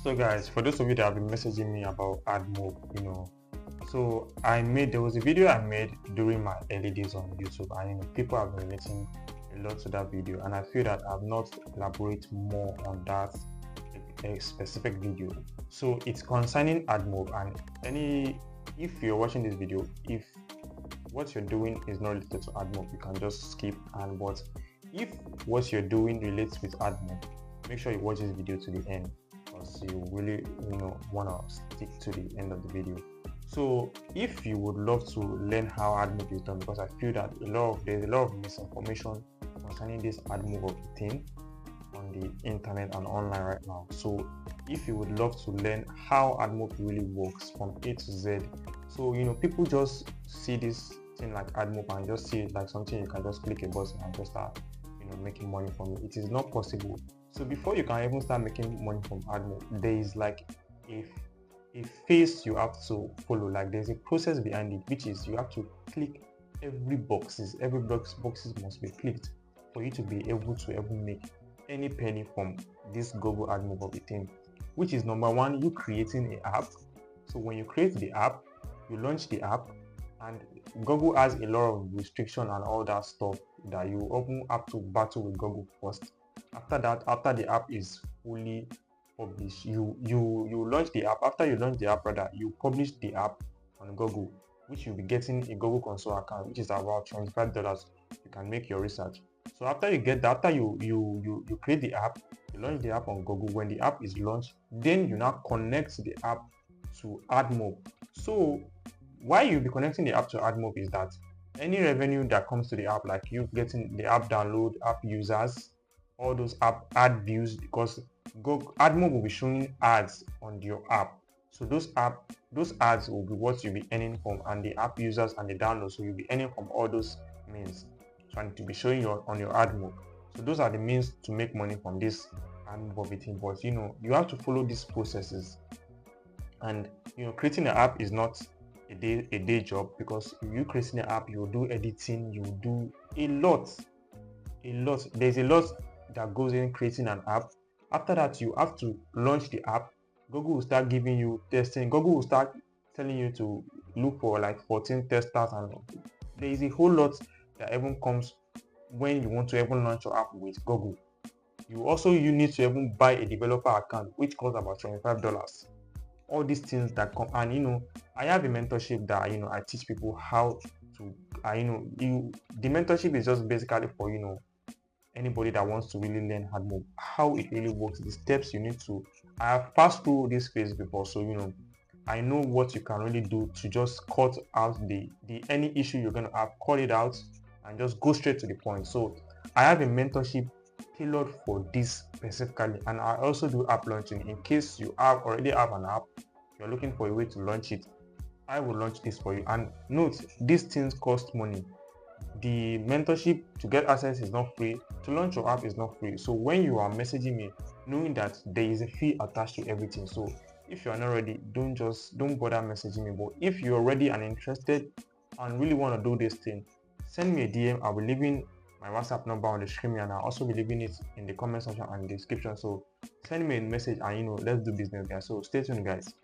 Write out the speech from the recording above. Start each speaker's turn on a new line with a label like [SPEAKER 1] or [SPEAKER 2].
[SPEAKER 1] So guys, for those of you that have been messaging me about Admob, so there was a video I made during my early days on YouTube, and people have been relating a lot to that video, and I feel that I've not elaborate more on that a specific video. So it's concerning Admob, and if you're watching this video, if what you're doing is not related to Admob, you can just skip. But if what you're doing relates with Admob, make sure you watch this video to the end, because you really want to stick to the end of the video. So if you would love to learn how Admob is done, because I feel that there's a lot of misinformation concerning this Admob thing on the internet and online right now. So if you would love to learn how Admob really works from A to Z, so people just see this thing like Admob and just see it like something you can just click a button and just start making money from it. It is not possible. So before you can even start making money from Admob, there is like a phase you have to follow. Like there's a process behind it, which is you have to click every boxes must be clicked for you to be able to ever make any penny from this Google Admob of the thing, which is number one, you creating an app. So when you create the app, you launch the app, and Google has a lot of restriction and all that stuff that you often have to battle with Google first. After that, after the app is fully published, you launch the app. After you launch the app, rather, you publish the app on Google, which you'll be getting a Google Console account, which is about $25. You can make your research. So after you get that, after you create the app, you launch the app on Google. When the app is launched, then you now connect the app to Admob. So why you'll be connecting the app to Admob is that any revenue that comes to the app, like you getting the app download, app users, all those ad views, because Admob will be showing ads on your app. So those ads will be what you'll be earning from, and the app users and the downloads, so you'll be earning from all those means. So and to be showing you on your Admob. So those are the means to make money from this Admob thing. But you have to follow these processes, and creating an app is not a day job, because if you creating an app, you do editing, you do a lot. There's a lot that goes in creating an app. After that, you have to launch the app. Google will start giving you testing. Google will start telling you to look for like 14 testers, and there is a whole lot that even comes when you want to even launch your app with Google. You need to even buy a developer account, which costs about $25. All these things that come, and I have a mentorship that I teach people how to the mentorship is just basically for anybody that wants to really learn Admob, how it really works, the steps you need to. I have passed through this phase before, so I know what you can really do to just cut out the any issue you're going to have, cut it out and just go straight to the point. So I have a mentorship tailored for this specifically, and I also do app launching. In case you already have an app, you're looking for a way to launch it, I will launch this for you. And note, these things cost money. The mentorship to get access is not free. To launch your app is not free. So when you are messaging me, knowing that there is a fee attached to everything, so if you are not ready, don't bother messaging me. But if you're ready and interested and really want to do this thing, send me a DM. I'll be leaving my WhatsApp number on the screen, and I'll also be leaving it in the comment section and the description. So send me a message, and let's do business, guys. So stay tuned, guys.